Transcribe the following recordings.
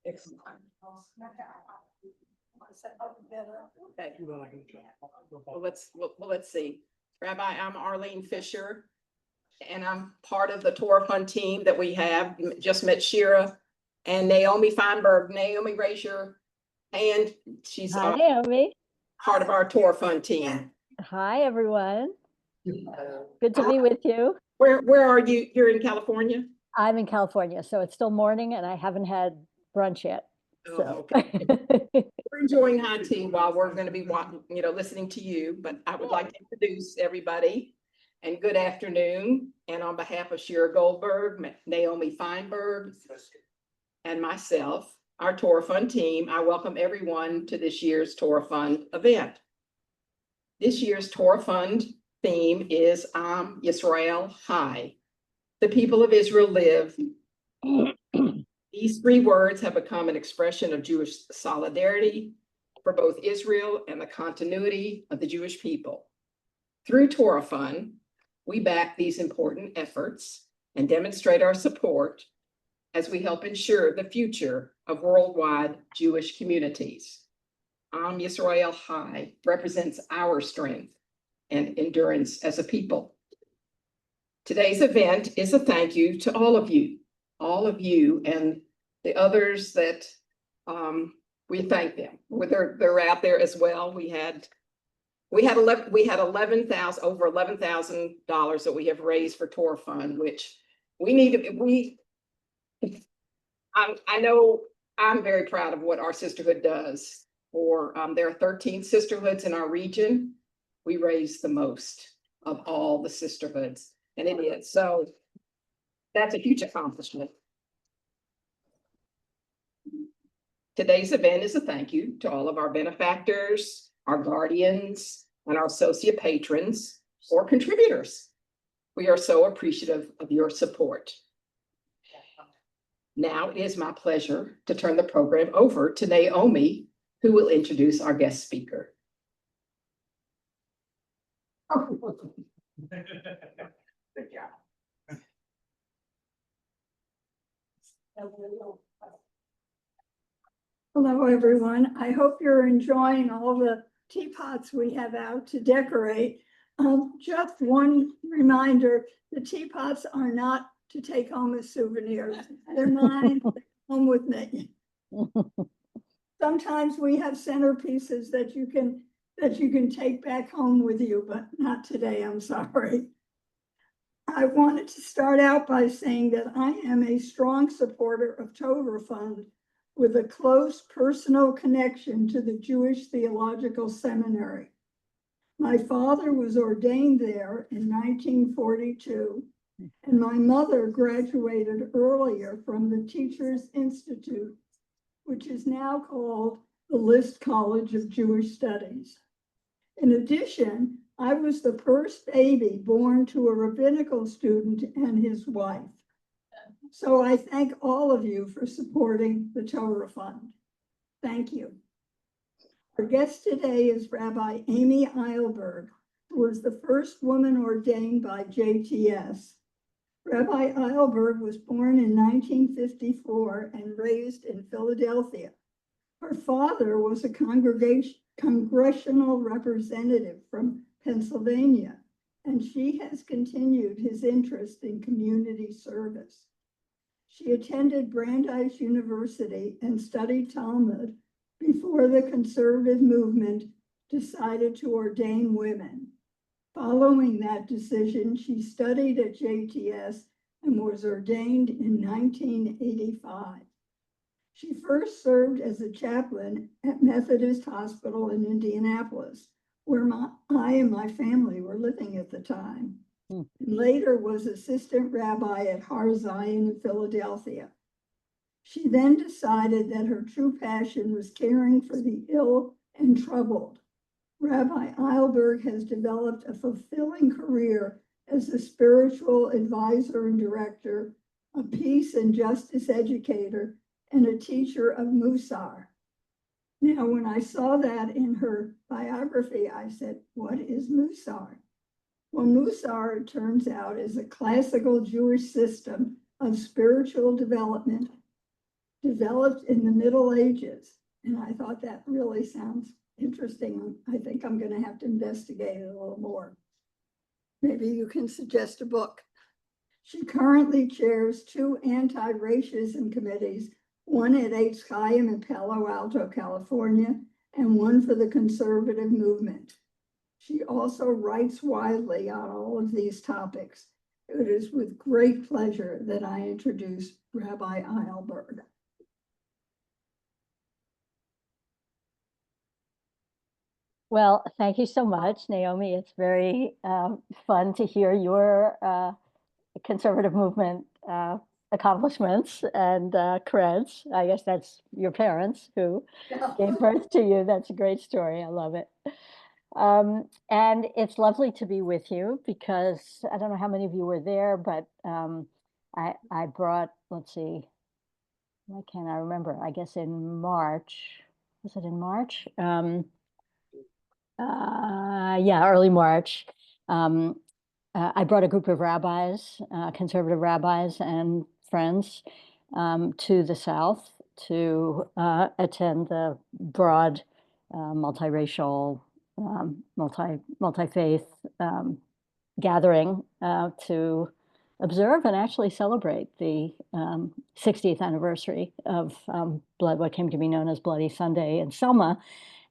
Excellent. Okay. Let's see. Rabbi, I'm Arlene Fisher, and I'm part of the Torah Fund team that we have. You just met Shira and Naomi Feinberg. Naomi, raise your hand. She's Hi, Naomi. part of our Torah Fund team. Hi, everyone. Good to be with you. Where are you? You're in California? I'm in California, so it's still morning and I haven't had brunch yet. So. Oh, okay. We're enjoying high tea while we're going to be watching, listening to you, but I would like to introduce everybody and good afternoon. And on behalf of Shira Goldberg, Naomi Feinberg, and myself, our Torah Fund team, I welcome everyone to this year's Torah Fund event. This year's Torah Fund theme is Am Yisrael Chai. The people of Israel live. These three words have become an expression of Jewish solidarity for both Israel and the continuity of the Jewish people. Through Torah Fund, we back these important efforts and demonstrate our support as we help ensure the future of worldwide Jewish communities. Am Yisrael Chai represents our strength and endurance as a people. Today's event is a thank you to all of you and the others that we thank them. They're out there as well. We had over $11,000 that we have raised for Torah Fund, which I know I'm very proud of what our sisterhood does. There are 13 sisterhoods in our region. We raise the most of all the sisterhoods, and it is. So that's a huge accomplishment. Today's event is a thank you to all of our benefactors, our guardians, and our associate patrons or contributors. We are so appreciative of your support. Now it is my pleasure to turn the program over to Naomi, who will introduce our guest speaker. Good job. Hello, everyone. I hope you're enjoying all the teapots we have out to decorate. Just one reminder, the teapots are not to take home as souvenirs. They're mine, home with me. Sometimes we have centerpieces that you can take back home with you, but not today, I'm sorry. I wanted to start out by saying that I am a strong supporter of Torah Fund with a close personal connection to the Jewish Theological Seminary. My father was ordained there in 1942, and my mother graduated earlier from the Teachers Institute, which is now called the List College of Jewish Studies. In addition, I was the first baby born to a rabbinical student and his wife. So I thank all of you for supporting the Torah Fund. Thank you. Our guest today is Rabbi Amy Eilberg, who was the first woman ordained by JTS. Rabbi Eilberg was born in 1954 and raised in Philadelphia. Her father was a congressional representative from Pennsylvania, and she has continued his interest in community service. She attended Brandeis University and studied Talmud before the conservative movement decided to ordain women. Following that decision, she studied at JTS and was ordained in 1985. She first served as a chaplain at Methodist Hospital in Indianapolis, where I and my family were living at the time. And later was assistant rabbi at Har Zion in Philadelphia. She then decided that her true passion was caring for the ill and troubled. Rabbi Eilberg has developed a fulfilling career as a spiritual advisor and director, a peace and justice educator, and a teacher of Musar. Now, when I saw that in her biography, I said, what is Musar? Well, Musar, it turns out, is a classical Jewish system of spiritual development developed in the Middle Ages. And I thought that really sounds interesting. I think I'm going to have to investigate it a little more. Maybe you can suggest a book. She currently chairs 2 anti-racism committees, one at HCIM in Palo Alto, California, and one for the conservative movement. She also writes widely on all of these topics. It is with great pleasure that I introduce Rabbi Eilberg. Well, thank you so much, Naomi. It's very fun to hear your conservative movement accomplishments and creds. I guess that's your parents who gave birth to you. That's a great story. I love it. And it's lovely to be with you because I don't know how many of you were there, but I brought, let's see, why can't I remember? I guess in March. Was it in March? Yeah, early March. I brought a group of rabbis, conservative rabbis and friends to the South to attend the broad, multiracial, multi-faith gathering to observe and actually celebrate the 60th anniversary of what came to be known as Bloody Sunday in Selma.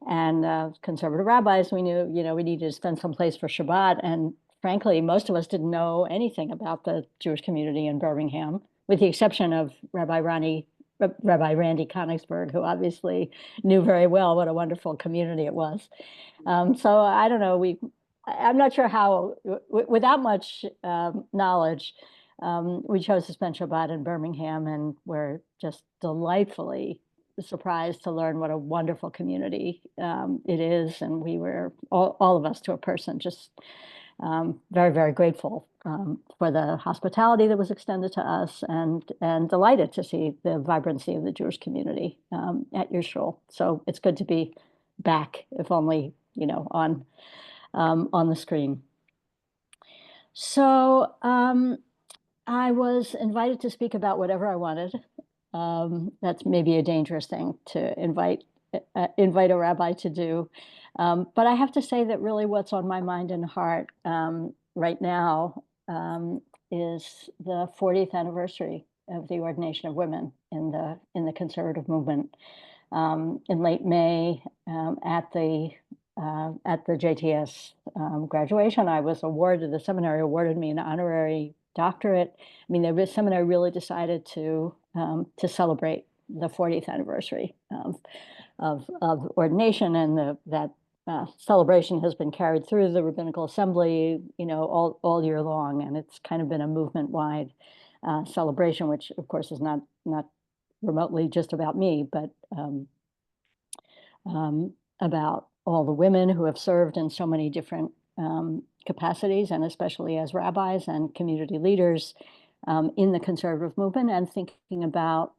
And conservative rabbis, we knew, we needed to spend some place for Shabbat. And frankly, most of us didn't know anything about the Jewish community in Birmingham, with the exception of Rabbi Randy Konigsberg, who obviously knew very well what a wonderful community it was. So I don't know, I'm not sure how, without much knowledge, we chose to spend Shabbat in Birmingham, and we're just delightfully surprised to learn what a wonderful community it is. And we were, all of us to a person, just very, very grateful for the hospitality that was extended to us, and delighted to see the vibrancy of the Jewish community at your shul. So it's good to be back, if only, on the screen. So I was invited to speak about whatever I wanted. That's maybe a dangerous thing to invite a rabbi to do. But I have to say that really what's on my mind and heart right now is the 40th anniversary of the ordination of women in the conservative movement. In late May, at the JTS graduation, I was awarded, the seminary awarded me an honorary doctorate. I mean, the seminary really decided to celebrate the 40th anniversary of ordination, and that celebration has been carried through the rabbinical assembly, all year long, and it's kind of been a movement-wide celebration, which of course is not remotely just about me, but about all the women who have served in so many different capacities, and especially as rabbis and community leaders in the conservative movement, and thinking about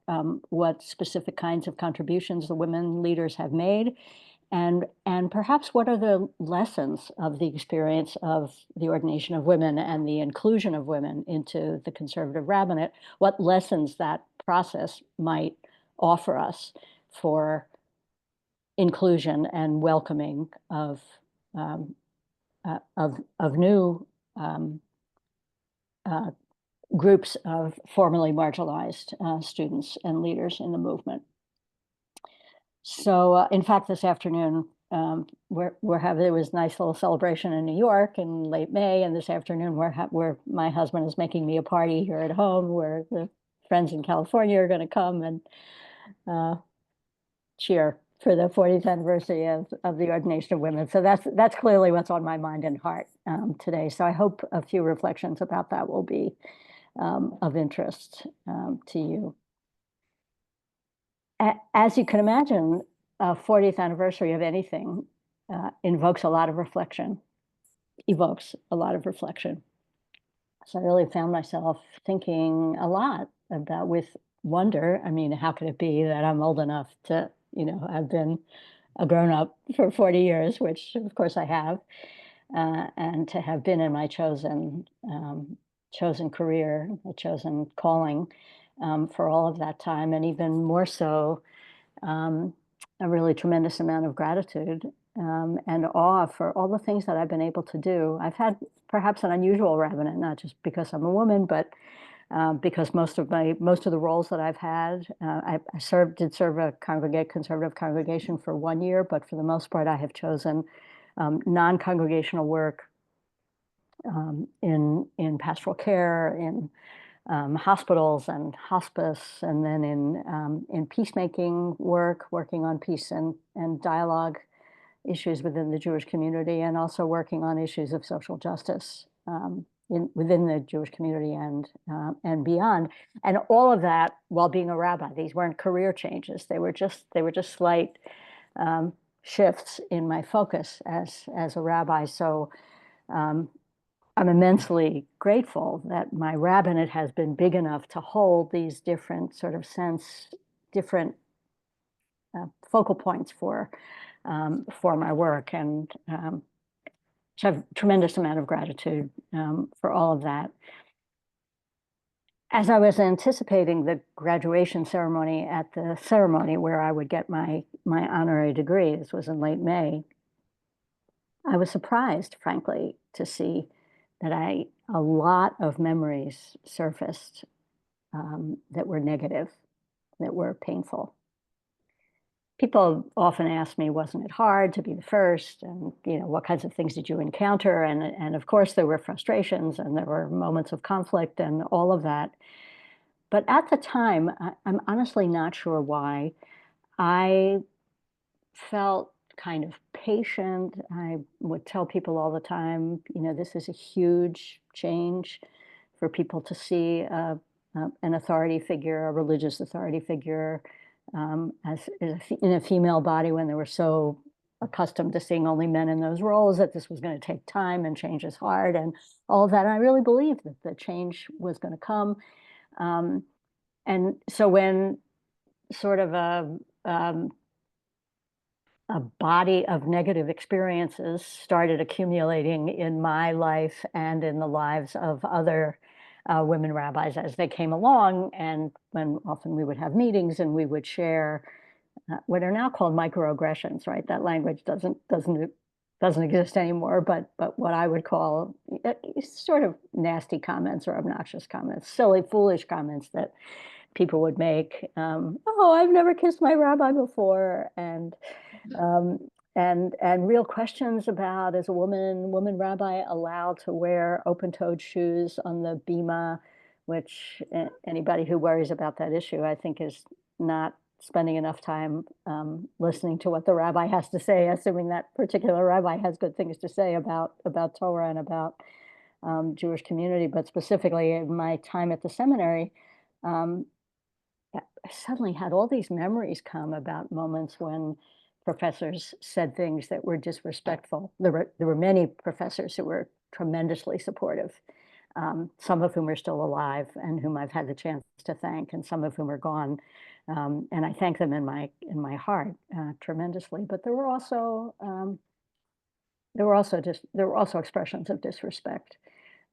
what specific kinds of contributions the women leaders have made, and perhaps what are the lessons of the experience of the ordination of women and the inclusion of women into the conservative rabbinate, what lessons that process might offer us for inclusion and welcoming of new groups of formerly marginalized students and leaders in the movement. So, in fact, this afternoon there was a nice little celebration in New York in late May, and this afternoon where my husband is making me a party here at home, where the friends in California are going to come and cheer for the 40th anniversary of the ordination of women. So that's clearly what's on my mind and heart today. So I hope a few reflections about that will be of interest to you. As you can imagine, a 40th anniversary of anything evokes a lot of reflection. So I really found myself thinking a lot about, with wonder, I mean, how could it be that I'm old enough to, I've been a grown-up for 40 years, which of course I have, and to have been in my chosen chosen career, a chosen calling for all of that time, and even more so, a really tremendous amount of gratitude and awe for all the things that I've been able to do. I've had perhaps an unusual rabbinate, not just because I'm a woman, but because most of the roles that I've had, I did serve a conservative congregation for 1 year, but for the most part, I have chosen non-congregational work in pastoral care, in hospitals and hospice, and then in peacemaking work, working on peace and dialogue issues within the Jewish community, and also working on issues of social justice within the Jewish community and beyond. And all of that while being a rabbi. These weren't career changes; they were just slight shifts in my focus as a rabbi. So. I'm immensely grateful that my rabbinate has been big enough to hold these different different focal points for my work, and I have a tremendous amount of gratitude for all of that. As I was anticipating the graduation ceremony at the ceremony where I would get my honorary degree, this was in late May, I was surprised, frankly, to see that a lot of memories surfaced that were negative, that were painful. People often ask me, wasn't it hard to be the first? And, what kinds of things did you encounter? And of course, there were frustrations and there were moments of conflict and all of that. But at the time, I'm honestly not sure why. I felt kind of patient. I would tell people all the time, this is a huge change for people to see an authority figure, a religious authority figure, in a female body when they were so accustomed to seeing only men in those roles, that this was going to take time and change is hard and all of that. And I really believed that the change was going to come. And so when sort of a body of negative experiences started accumulating in my life and in the lives of other women rabbis as they came along, and when often we would have meetings and we would share what are now called microaggressions, right? That language doesn't exist anymore, but what I would call sort of nasty comments or obnoxious comments, silly, foolish comments that people would make. Oh, I've never kissed my rabbi before, and real questions about, is a woman rabbi allowed to wear open-toed shoes on the bima, which anybody who worries about that issue, I think, is not spending enough time listening to what the rabbi has to say, assuming that particular rabbi has good things to say about Torah and about Jewish community. But specifically in my time at the seminary, I suddenly had all these memories come about moments when professors said things that were disrespectful. There were many professors who were tremendously supportive, some of whom are still alive and whom I've had the chance to thank, and some of whom are gone. And I thank them in my heart tremendously. But there were also expressions of disrespect,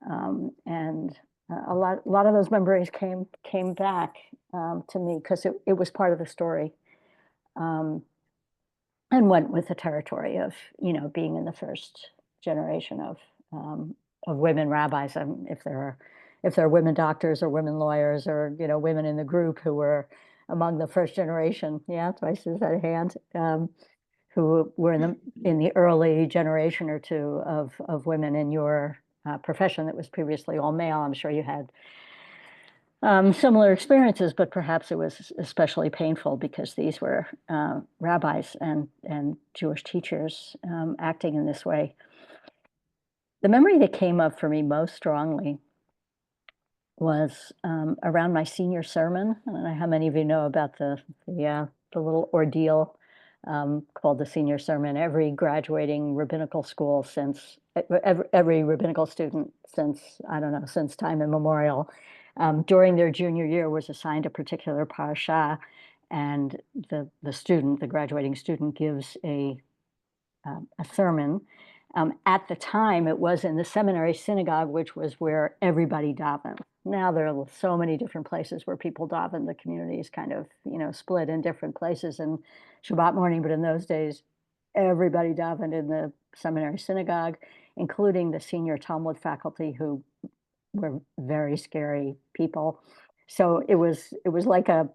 and a lot of those memories came back to me because it was part of the story, and went with the territory of being in the first generation of women rabbis. If there are women doctors or women lawyers or women in the group who were among the first generation, twice as at hand, who were in the early generation or two of women in your profession that was previously all male. I'm sure you had similar experiences, but perhaps it was especially painful because these were rabbis and Jewish teachers acting in this way. The memory that came up for me most strongly was around my senior sermon. I don't know how many of you know about the little ordeal called the senior sermon. Every graduating rabbinical school every rabbinical student since time immemorial, during their junior year was assigned a particular parasha, and the graduating student gives a sermon, At the time, it was in the seminary synagogue, which was where everybody davened. Now there are so many different places where people daven. The community is kind of, split in different places in Shabbat morning, but in those days, everybody davened in the seminary synagogue, including the senior Talmud faculty who were very scary people. So it was like a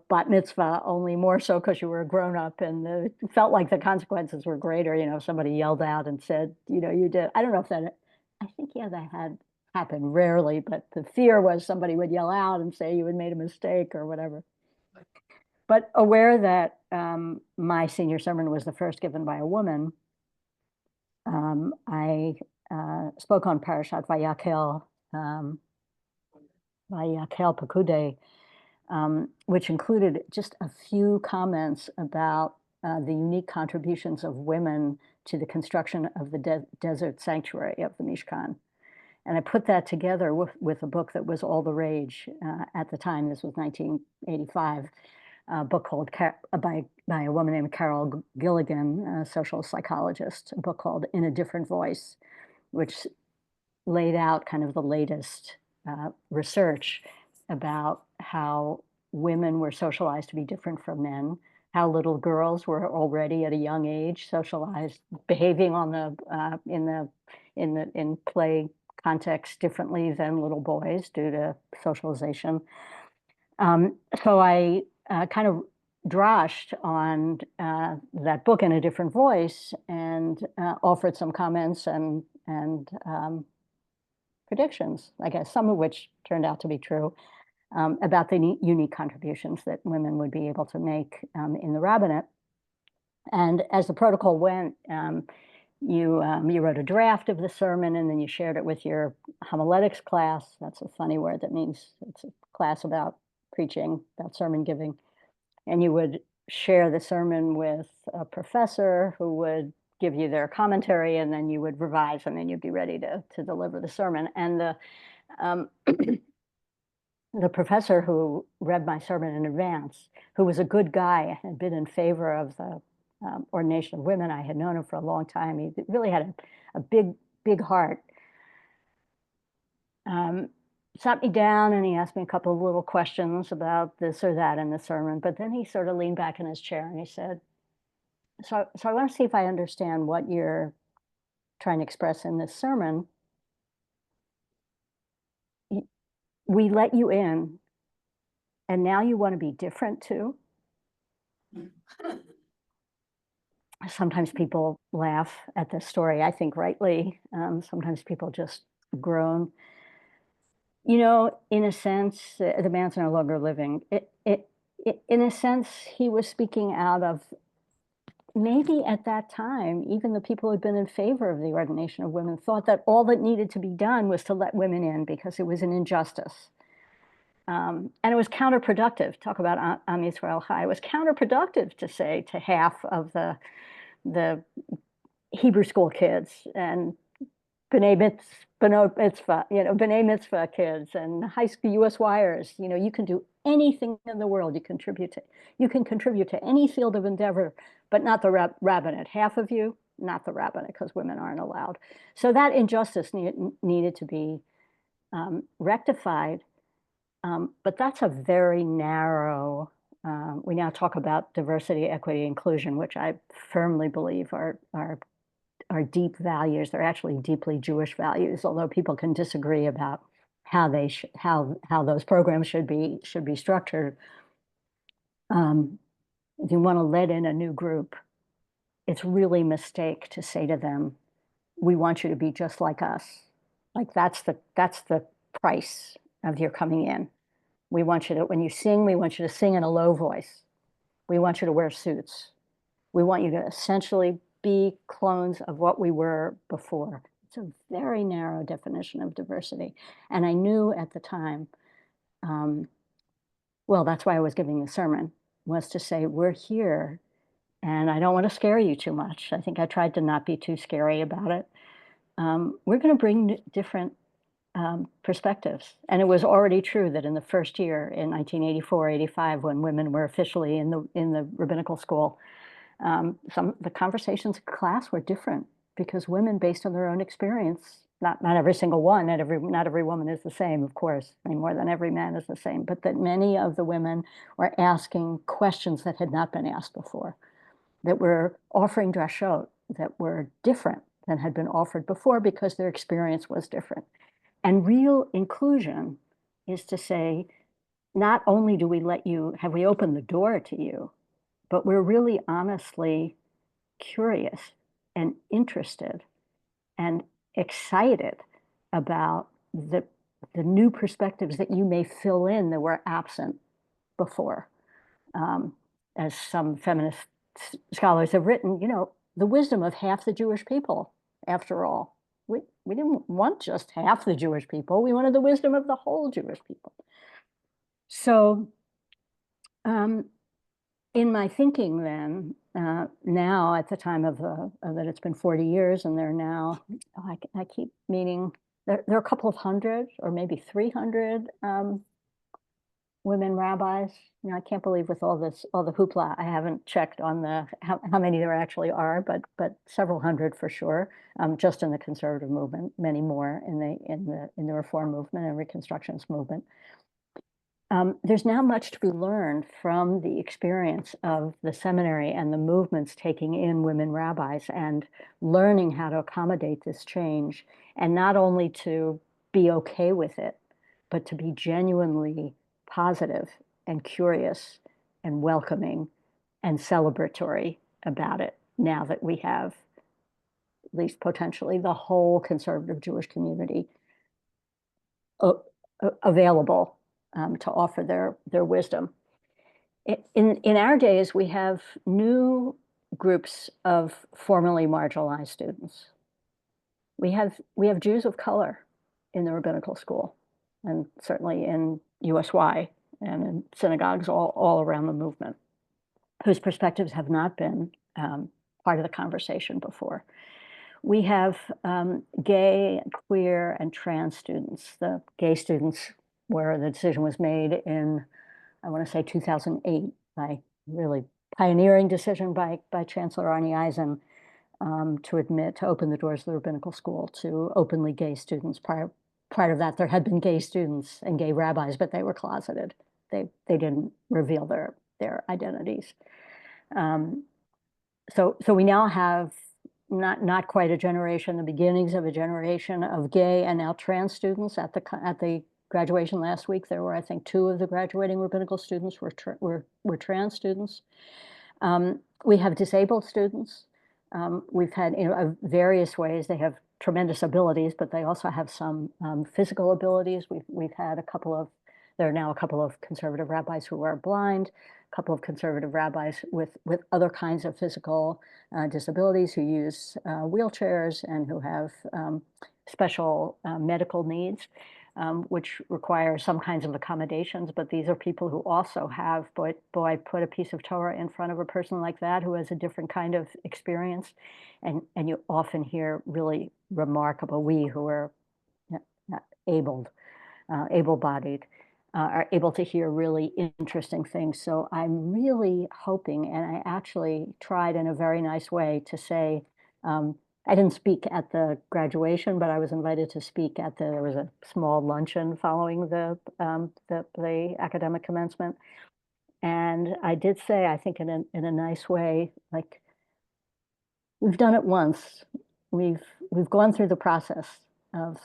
bat mitzvah, only more so because you were a grown up, and it felt like the consequences were greater. Somebody yelled out and said, you did. I don't know if that. I think that had happened rarely, but the fear was somebody would yell out and say you had made a mistake or whatever. But aware that my senior sermon was the first given by a woman, I spoke on Parashat Vayakhel, Vayakhel Pekudei, which included just a few comments about the unique contributions of women to the construction of the desert sanctuary of the Mishkan. And I put that together with a book that was all the rage at the time. This was 1985, a book called by a woman named Carol Gilligan, a social psychologist, a book called In a Different Voice, which laid out kind of the latest research about how women were socialized to be different from men, how little girls were already at a young age socialized, behaving on the in play context differently than little boys due to socialization. So I kind of drashed on that book In a Different Voice and offered some comments and predictions, I guess, some of which turned out to be true, about the unique contributions that women would be able to make in the rabbinate. And as the protocol went, you wrote a draft of the sermon, and then you shared it with your homiletics class. That's a funny word. That means it's a class about preaching, about sermon giving. And you would share the sermon with a professor who would give you their commentary, and then you would revise, and then you'd be ready to deliver the sermon. And the professor who read my sermon in advance, who was a good guy, had been in favor of the ordination of women. I had known him for a long time. He really had a big heart. Sat me down and he asked me a couple of little questions about this or that in the sermon, but then he sort of leaned back in his chair and he said, so I want to see if I understand what you're trying to express in this sermon. We let you in, and now you want to be different too. Sometimes people laugh at this story, I think rightly. Sometimes people just groan. In a sense, the man's no longer living. In a sense, he was speaking out of maybe at that time, even the people who had been in favor of the ordination of women thought that all that needed to be done was to let women in because it was an injustice. And it was counterproductive. Talk about Am Yisrael Chai. It was counterproductive to say to half of the Hebrew school kids and B'nai Mitzvah kids and high school U.S. wires, you can do anything in the world. You can contribute to any field of endeavor, but not the rabbinate. Half of you, not the rabbinate, because women aren't allowed. So that injustice needed to be rectified. But that's a very narrow, we now talk about diversity, equity, inclusion, which I firmly believe are deep values. They're actually deeply Jewish values, although people can disagree about how those programs should be structured. If you want to let in a new group, it's really a mistake to say to them, we want you to be just like us. Like that's the price of your coming in. We want you to, when you sing, we want you to sing in a low voice. We want you to wear suits. We want you to essentially be clones of what we were before. It's a very narrow definition of diversity. And I knew at the time, that's why I was giving the sermon, was to say, we're here and I don't want to scare you too much. I think I tried to not be too scary about it. We're going to bring different perspectives. And it was already true that in the first year in 1984, 85, when women were officially in the rabbinical school, the conversations in class were different. because women, based on their own experience, not every single one, not every woman is the same, of course, any more than every man is the same, but that many of the women were asking questions that had not been asked before, that were offering drashot that were different than had been offered before because their experience was different. And real inclusion is to say, not only do we have we opened the door to you, but we're really honestly curious and interested and excited about the new perspectives that you may fill in that were absent before. As some feminist scholars have written, the wisdom of half the Jewish people, after all. We didn't want just half the Jewish people. We wanted the wisdom of the whole Jewish people. So in my thinking then, now at the time of that it's been 40 years, and there are now, I keep meaning, there are a couple of hundred or maybe 300 women rabbis. I can't believe with all the hoopla, I haven't checked on how many there actually are, but several hundred for sure, just in the conservative movement, many more in the reform movement and Reconstructionist movement. There's now much to be learned from the experience of the seminary and the movements taking in women rabbis and learning how to accommodate this change, and not only to be okay with it, but to be genuinely positive and curious and welcoming and celebratory about it, now that we have at least potentially the whole conservative Jewish community available to offer their wisdom. In our days, we have new groups of formerly marginalized students. We have Jews of color in the rabbinical school, and certainly in USY and in synagogues all around the movement, whose perspectives have not been part of the conversation before. We have gay, queer, and trans students. The gay students, where the decision was made in, I want to say 2008, by really pioneering decision by Chancellor Arnie Eisen, to open the doors of the rabbinical school to openly gay students. Prior to that, there had been gay students and gay rabbis, but they were closeted. They didn't reveal their identities. So we now have not quite a generation, the beginnings of a generation of gay and now trans students. At the graduation last week, there were, I think, 2 of the graduating rabbinical students were trans students. We have disabled students. We've had, various ways. They have tremendous abilities, but they also have some physical abilities. We've had there are now a couple of conservative rabbis who are blind, a couple of conservative rabbis with other kinds of physical disabilities who use wheelchairs and who have special medical needs, which require some kinds of accommodations. But these are people who also have, boy, put a piece of Torah in front of a person like that who has a different kind of experience. And you often hear really remarkable, we who are able-bodied, are able to hear really interesting things. So I'm really hoping, and I actually tried in a very nice way to say, I didn't speak at the graduation, but I was invited to speak there was a small luncheon following the academic commencement. And I did say, I think in a nice way, like, we've done it once. We've gone through the process of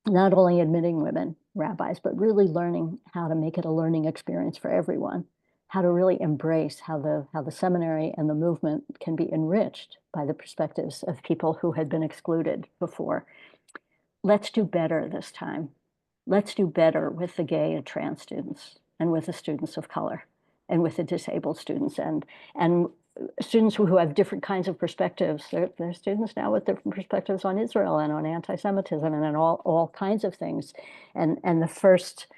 not only admitting women rabbis, but really learning how to make it a learning experience for everyone, how to really embrace how the seminary and the movement can be enriched by the perspectives of people who had been excluded before. Let's do better this time. Let's do better with the gay and trans students, and with the students of color, and with the disabled students, and students who have different kinds of perspectives. There are students now with different perspectives on Israel and on anti-Semitism and on all kinds of things. And the first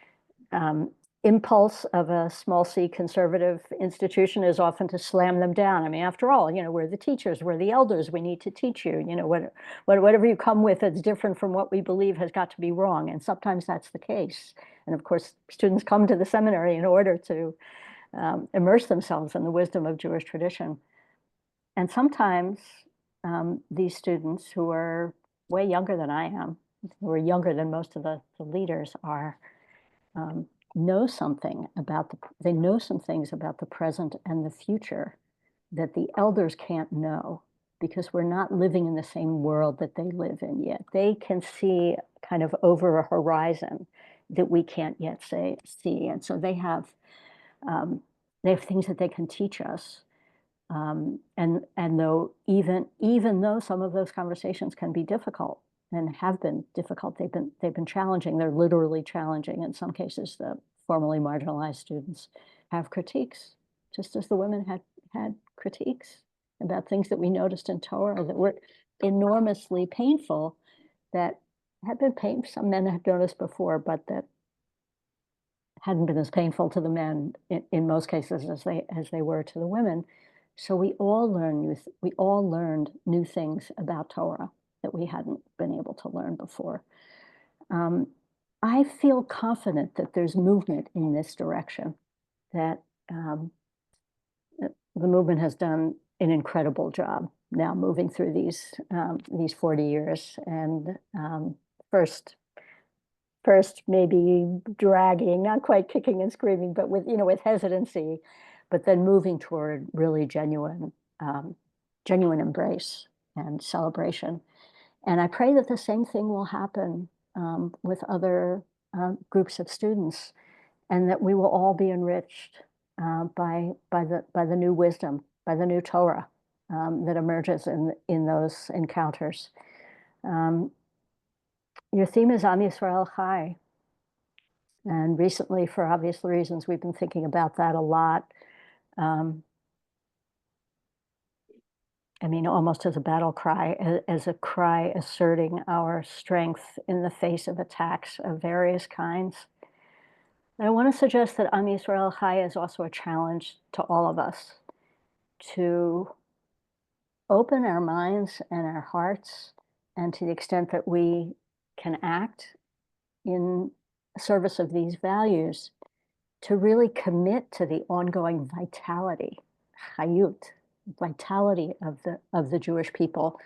impulse of a small c conservative institution is often to slam them down. I mean, after all, we're the teachers, we're the elders, we need to teach you. Whatever you come with that's different from what we believe has got to be wrong. And sometimes that's the case. And of course, students come to the seminary in order to immerse themselves in the wisdom of Jewish tradition. And sometimes these students who are way younger than I am, who are younger than most of the leaders are, know something about they know some things about the present and the future that the elders can't know because we're not living in the same world that they live in yet. They can see kind of over a horizon that we can't yet see. And so they have things that they can teach us. And though even though some of those conversations can be difficult and have been difficult, they've been challenging. They're literally challenging. In some cases, the formerly marginalized students have critiques, just as the women had critiques about things that we noticed in Torah that were enormously painful, that had been painful. Some men had noticed before, but that hadn't been as painful to the men in most cases as they were to the women. So we all learned new things about Torah that we hadn't been able to learn before. I feel confident that there's movement in this direction, that the movement has done an incredible job now moving through these 40 years. And first maybe dragging, not quite kicking and screaming, but with hesitancy, but then moving toward really genuine embrace and celebration. And I pray that the same thing will happen with other groups of students, and that we will all be enriched by the new wisdom, by the new Torah that emerges in those encounters. Your theme is Am Yisrael Chai. And recently, for obvious reasons, we've been thinking about that a lot. I mean, almost as a battle cry, as a cry asserting our strength in the face of attacks of various kinds. And I want to suggest that Am Yisrael Chai is also a challenge to all of us to open our minds and our hearts, and to the extent that we can act in service of these values, to really commit to the ongoing vitality, chayut, vitality of the Jewish people,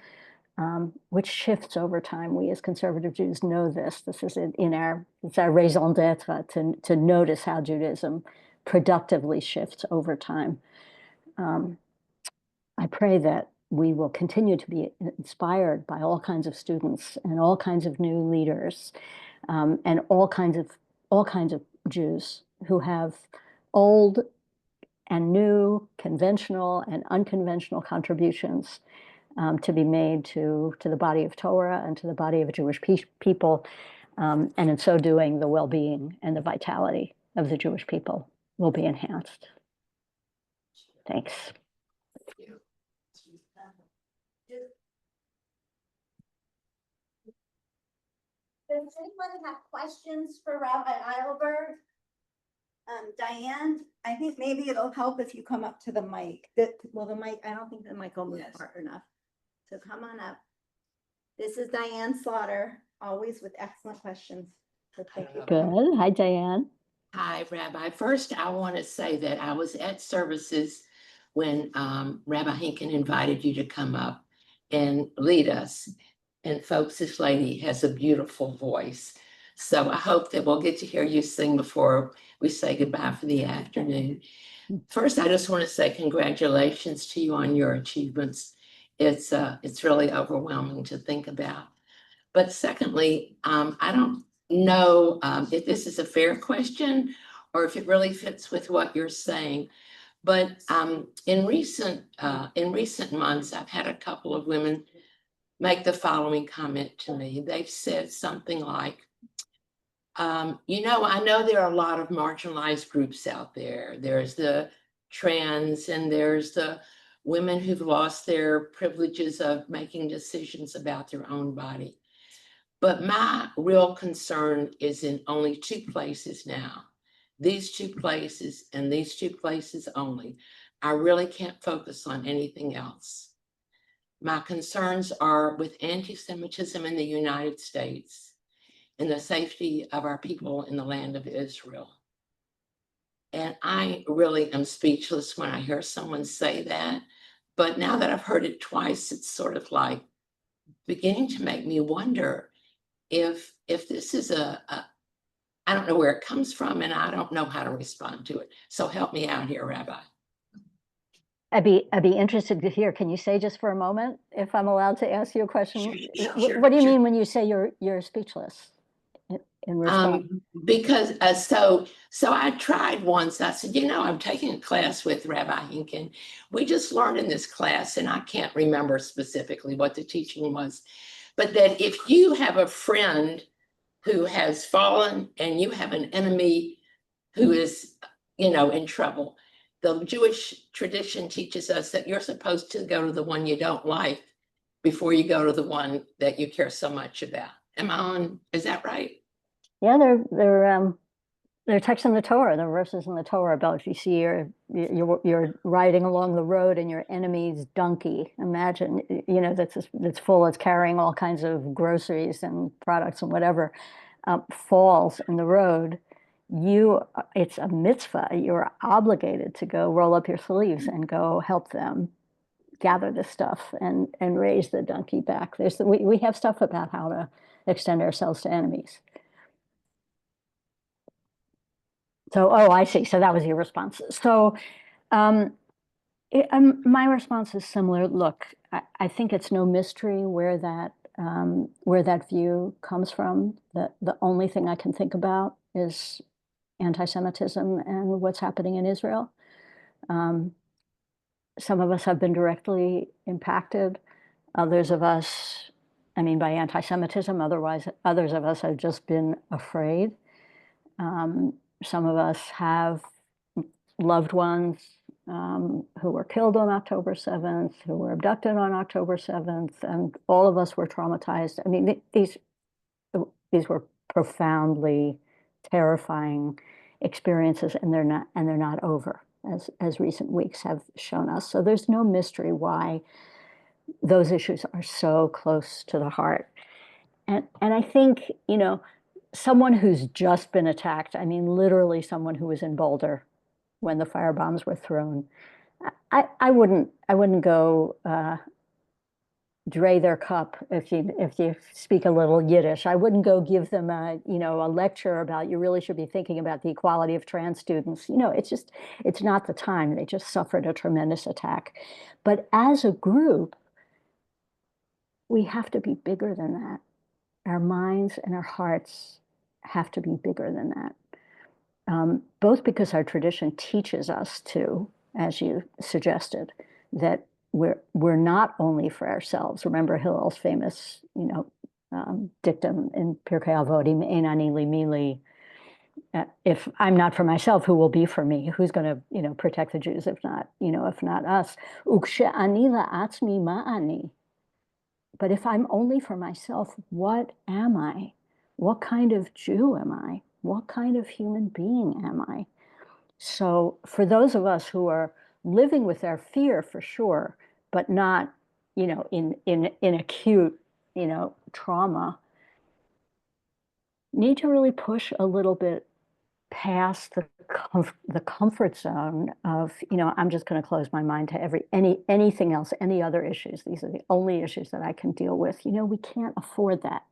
which shifts over time. We as conservative Jews know this. This is it's our raison d'etre to notice how Judaism productively shifts over time. I pray that we will continue to be inspired by all kinds of students and all kinds of new leaders, and all kinds of Jews who have old and new, conventional and unconventional contributions to be made to the body of Torah and to the body of Jewish people. And in so doing, the well-being and the vitality of the Jewish people will be enhanced. Thanks. Does anyone have questions for Rabbi Eilberg? Diane, I think maybe it'll help if you come up to the mic. The mic, I don't think the mic will move far enough. So come on up. This is Diane Slaughter, always with excellent questions. So thank you. Good. Hi, Diane. Hi, Rabbi. First, I want to say that I was at services when Rabbi Hinken invited you to come up and lead us. And folks, this lady has a beautiful voice. So I hope that we'll get to hear you sing before we say goodbye for the afternoon. First, I just want to say congratulations to you on your achievements. It's really overwhelming to think about. But secondly, I don't know if this is a fair question or if it really fits with what you're saying. But in recent months, I've had a couple of women make the following comment to me. They've said something like, I know there are a lot of marginalized groups out there. There's the trans, and there's the women who've lost their privileges of making decisions about their own body. But my real concern is in only two places now. These two places and these two places only. I really can't focus on anything else. My concerns are with anti-Semitism in the United States and the safety of our people in the land of Israel. And I really am speechless when I hear someone say that. But now that I've heard it twice, it's sort of like beginning to make me wonder if this is I don't know where it comes from, and I don't know how to respond to it. So help me out here, Rabbi. I'd be interested to hear. Can you say just for a moment, if I'm allowed to ask you a question? Sure, What do you sure. mean when you say you're speechless in response? Because so I tried once. I said, I'm taking a class with Rabbi Hinken. We just learned in this class, and I can't remember specifically what the teaching was, but that if you have a friend who has fallen and you have an enemy who is, in trouble, the Jewish tradition teaches us that you're supposed to go to the one you don't like before you go to the one that you care so much about. Is that right? Yeah, they're texts in the Torah, the verses in the Torah about if you see you're riding along the road and your enemy's donkey. Imagine, that's full, it's carrying all kinds of groceries and products and whatever, falls in the road. It's a mitzvah. You're obligated to go roll up your sleeves and go help them gather the stuff and raise the donkey back. We have stuff about how to extend ourselves to enemies. So, oh, I see. So that was your response. So, my response is similar. Look, I think it's no mystery where that view comes from. The only thing I can think about is anti-Semitism and what's happening in Israel. Some of us have been directly impacted. Others of us, by anti-Semitism, others of us have just been afraid. Some of us have loved ones who were killed on October 7th, who were abducted on October 7th, and all of us were traumatized. These were profoundly terrifying experiences, and they're not over, as recent weeks have shown us. So there's no mystery why those issues are so close to the heart. And I think, someone who's just been attacked, literally someone who was in Boulder when the firebombs were thrown, I wouldn't go dray their cup, if you speak a little Yiddish. I wouldn't go give them a lecture about you really should be thinking about the equality of trans students. It's not the time. They just suffered a tremendous attack. But as a group, we have to be bigger than that. Our minds and our hearts have to be bigger than that. Both because our tradition teaches us to, as you suggested, that we're not only for ourselves. Remember Hillel's famous, dictum in Pirkei Avot, Ein ani li mi. If I'm not for myself, who will be for me? Who's going to, protect the Jews if not us? Ukshe'ani la'atzmi ma'ani. But if I'm only for myself, what am I? What kind of Jew am I? What kind of human being am I? So for those of us who are living with our fear, for sure, but not, in acute, trauma, need to really push a little bit past the comfort zone of, I'm just going to close my mind to anything else, any other issues. These are the only issues that I can deal with. We can't afford that.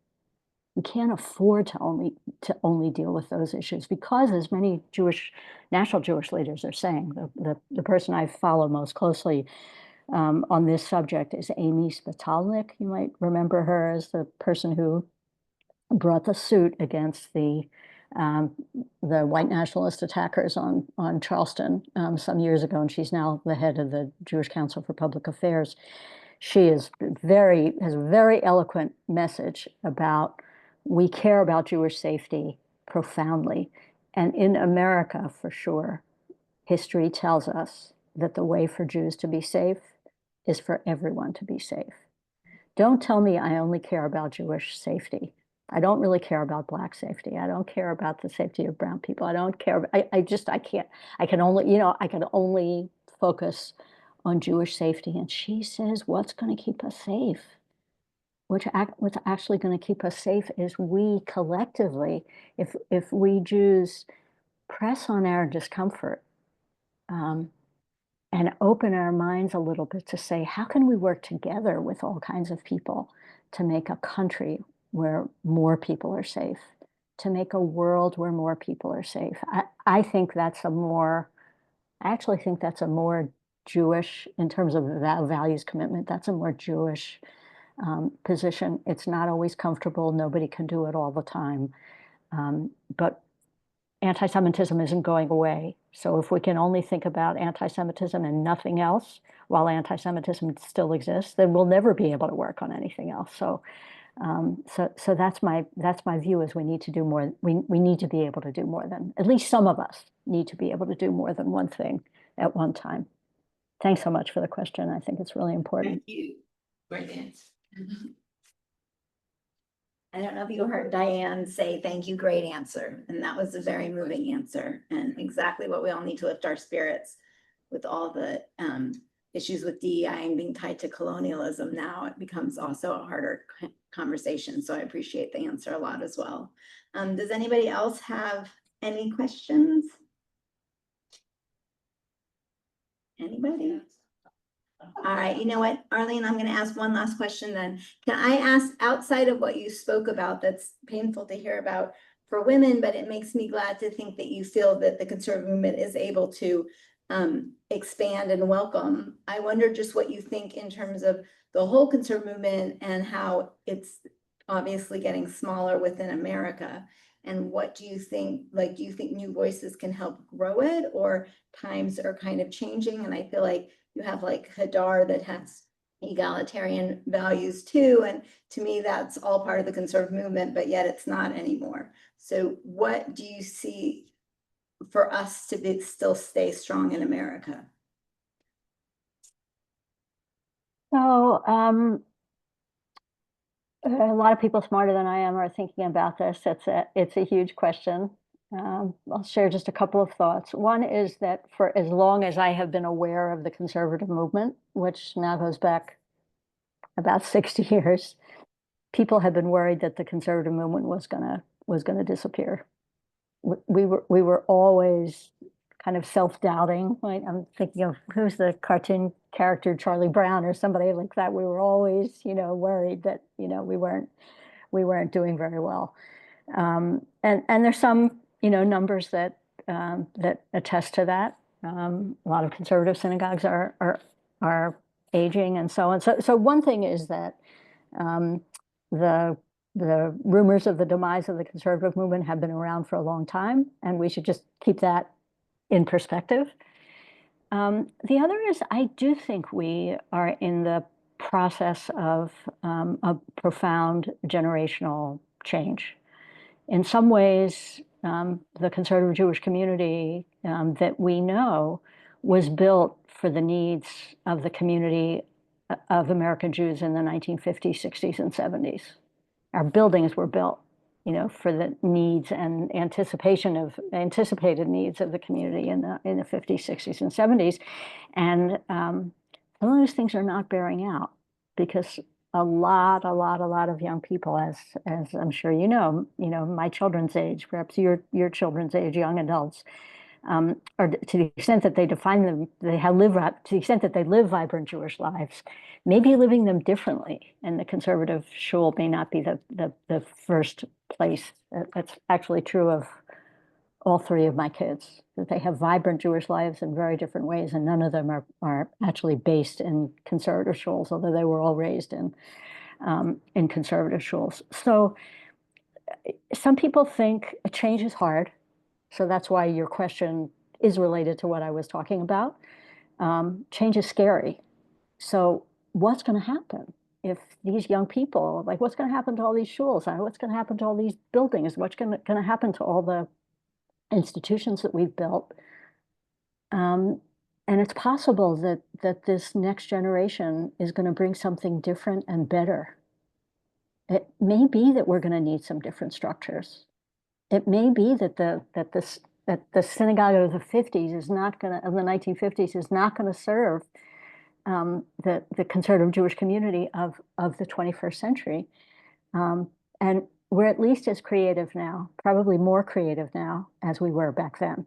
We can't afford to only deal with those issues, because as many national Jewish leaders are saying, the person I follow most closely on this subject is Amy Spitalnik. You might remember her as the person who brought the suit against the white nationalist attackers on Charleston some years ago, and she's now the head of the Jewish Council for Public Affairs. She has a very eloquent message about, we care about Jewish safety profoundly. And in America, for sure, history tells us that the way for Jews to be safe is for everyone to be safe. Don't tell me I only care about Jewish safety. I don't really care about Black safety. I don't care about the safety of brown people. I don't care. I can't. I can only focus on Jewish safety. And she says, what's going to keep us safe? What's actually going to keep us safe is we collectively, if we Jews press on our discomfort, open our minds a little bit to say, how can we work together with all kinds of people to make a country where more people are safe, to make a world where more people are safe? I think that's a more, I actually think that's a more Jewish, in terms of values commitment, that's a more Jewish position. It's not always comfortable. Nobody can do it all the time. But anti-Semitism isn't going away. So if we can only think about anti-Semitism and nothing else, while anti-Semitism still exists, then we'll never be able to work on anything else. So, so that's my view, is we need to do more. We need to be able to do more than, at least some of us need to be able to do more than one thing at one time. Thanks so much for the question. I think it's really important. Thank you. Great answer. I don't know if you heard Diane say, thank you, great answer. And that was a very moving answer, and exactly what we all need to lift our spirits with all the issues with DEI and being tied to colonialism. Now it becomes also a harder conversation. So I appreciate the answer a lot as well. Does anybody else have any questions? Anybody? All right, you know what, Arlene, I'm going to ask one last question then. Can I ask, outside of what you spoke about, that's painful to hear about for women, but it makes me glad to think that you feel that the conservative movement is able to expand and welcome. I wonder just what you think in terms of the whole conservative movement and how it's obviously getting smaller within America. And what do you think, like, do you think new voices can help grow it, or times are kind of changing? And I feel like you have like Hadar that has egalitarian values too. And to me, that's all part of the conservative movement, but yet it's not anymore. So what do you see for us to still stay strong in America? So a lot of people smarter than I am are thinking about this. It's a huge question. I'll share just a couple of thoughts. One is that for as long as I have been aware of the conservative movement, which now goes back about 60 years, people have been worried that the conservative movement was gonna disappear. We were always kind of self-doubting. Right? I'm thinking of, who's the cartoon character, Charlie Brown or somebody like that. We were always, worried that, we weren't doing very well. And there's some, numbers that that attest to that. A lot of conservative synagogues are aging and so on. So one thing is that the rumors of the demise of the conservative movement have been around for a long time, and we should just keep that in perspective. The other is, I do think we are in the process of a profound generational change. In some ways, the conservative Jewish community that we know was built for the needs of the community of American Jews in the 1950s, 60s, and 70s. Our buildings were built, for the needs and anticipated needs of the community in the 50s, 60s, and 70s. And some of those things are not bearing out, because a lot of young people, as I'm sure my children's age, perhaps your children's age, young adults, or to the extent that they define them, to the extent that they live vibrant Jewish lives, maybe living them differently. And the conservative shul may not be the first place. That's actually true of all three of my kids, that they have vibrant Jewish lives in very different ways, and none of them are actually based in conservative shuls, although they were all raised in conservative shuls. So some people think a change is hard. So that's why your question is related to what I was talking about. Change is scary. So what's going to happen if these young people, like, what's going to happen to all these shuls? What's going to happen to all these buildings? What's going to happen to all the institutions that we've built? And it's possible that this next generation is going to bring something different and better. It may be that we're going to need some different structures. It may be that the synagogue of the 50s is not going to, of the 1950s, is not going to serve the conservative Jewish community of the 21st century. And we're at least as creative now, probably more creative now, as we were back then.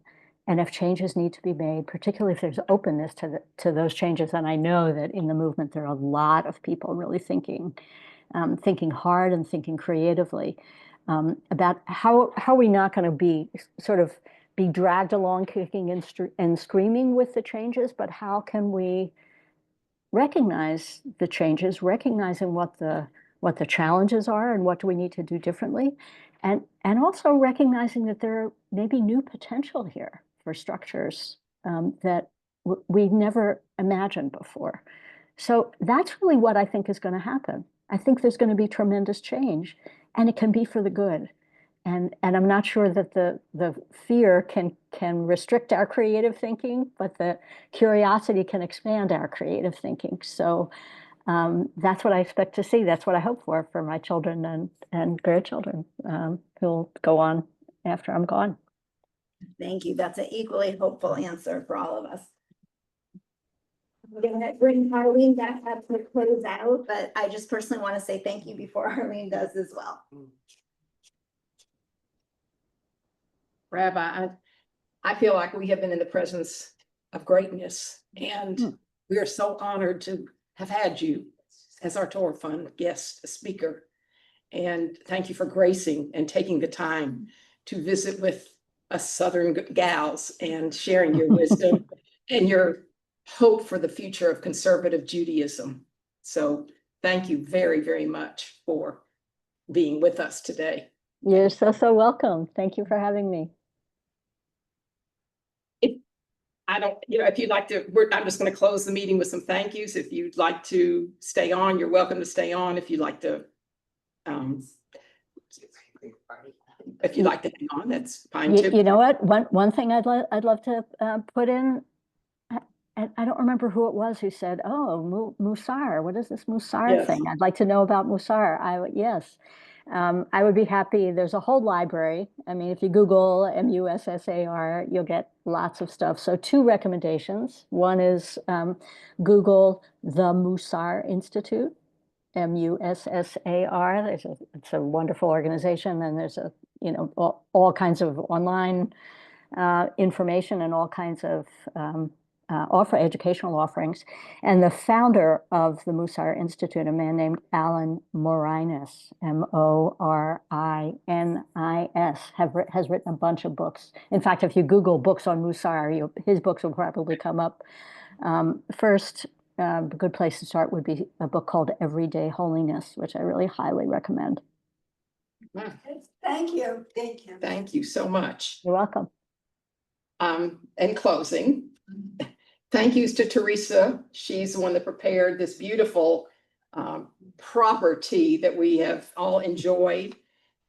And if changes need to be made, particularly if there's openness to those changes, and I know that in the movement there are a lot of people really thinking hard and thinking creatively about how are we not going to be sort of be dragged along kicking and screaming with the changes, but how can we recognize the changes, recognizing what the challenges are and what do we need to do differently, and also recognizing that there may be new potential here for structures that we never imagined before. So that's really what I think is going to happen. I think there's going to be tremendous change, and it can be for the good. And I'm not sure that the fear can restrict our creative thinking, but the curiosity can expand our creative thinking. So that's what I expect to see. That's what I hope for my children and grandchildren who'll go on after I'm gone. Thank you. That's an equally hopeful answer for all of us. We're gonna bring Harleen back up to close out, but I just personally want to say thank you before Harleen does as well. Rabbi, I feel like we have been in the presence of greatness, and we are so honored to have had you as our Torah Fund guest speaker. And thank you for gracing and taking the time to visit with us Southern gals and sharing your wisdom and your hope for the future of conservative Judaism. So thank you very, very much for being with us today. You're so welcome. Thank you for having me. I don't, if you'd like to, I'm just going to close the meeting with some thank yous. If you'd like to stay on, you're welcome to stay on. If you'd like to, hang on, that's fine too. You know what? One thing I'd love to put in. I don't remember who it was who said, "Oh, Musar. What is this Musar thing? I'd like to know about Musar." Yes. I would be happy. There's a whole library. I mean, if you Google MUSSAR, you'll get lots of stuff. So 2 recommendations. One is Google the Musar Institute, MUSSAR. It's a wonderful organization, and there's all kinds of online information and all kinds of educational offerings. And the founder of the Musar Institute, a man named Alan Morinis, Morinis, has written a bunch of books. In fact, if you Google books on Musar, his books will probably come up. First, a good place to start would be a book called Everyday Holiness, which I really highly recommend. Thank you. Thank you. Thank you so much. You're welcome. In closing, thank yous to Teresa. She's the one that prepared this beautiful proper tea that we have all enjoyed.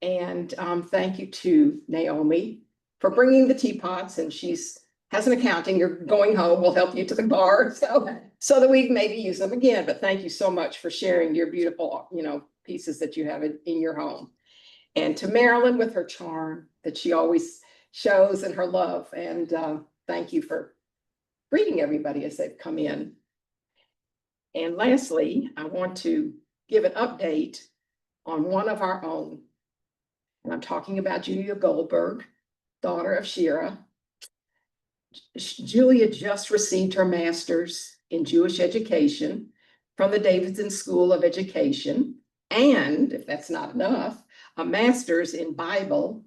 And thank you to Naomi for bringing the teapots, and has an accounting. You're going home. We'll help you to the car so that we maybe use them again. But thank you so much for sharing your beautiful, pieces that you have in your home. And to Marilyn with her charm that she always shows and her love. And thank you for greeting everybody as they've come in. And lastly, I want to give an update on one of our own. And I'm talking about Julia Goldberg, daughter of Shira. Julia just received her master's in Jewish education from the Davidson School of Education. And if that's not enough, a master's in Bible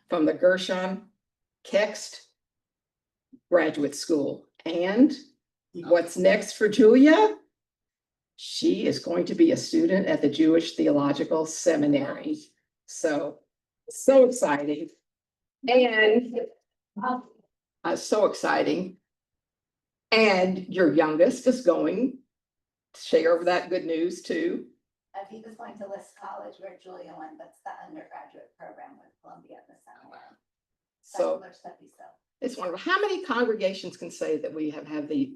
from the Gershon Kext Graduate School. And what's next for Julia? She is going to be a student at the Jewish Theological Seminary. So exciting. And so exciting. And your youngest is going to share that good news too. He was going to List College where Julia went. That's the undergraduate program with Columbia in the seminary. So it's wonderful. How many congregations can say that we have had the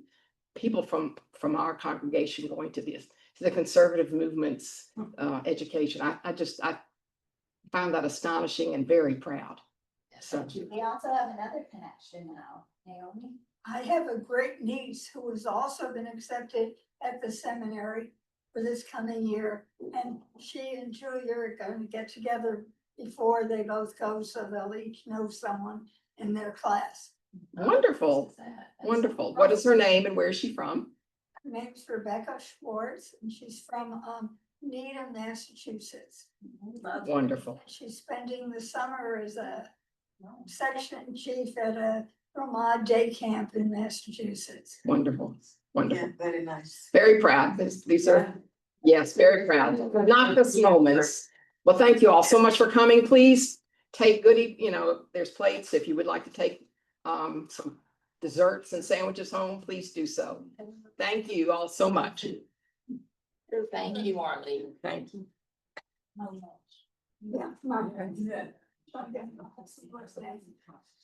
people from our congregation going to the conservative movement's education? I found that astonishing and very proud. So we also have another connection now, Naomi. I have a great niece who has also been accepted at the seminary for this coming year. And she and Julia are going to get together before they both go, so they'll each know someone in their class. Wonderful, wonderful. What is her name and where is she from? Her name's Rebecca Schwartz, and she's from Needham, Massachusetts. Wonderful. She's spending the summer as a section chief at a Vermont day camp in Massachusetts. Wonderful, wonderful. Very nice. Very proud. These are, yes, very proud. Not just moments. Well, thank you all so much for coming. Please take good, there's plates. If you would like to take some desserts and sandwiches home, please do so. Thank you all so much. Thank you, Marlene. Thank you. Yeah.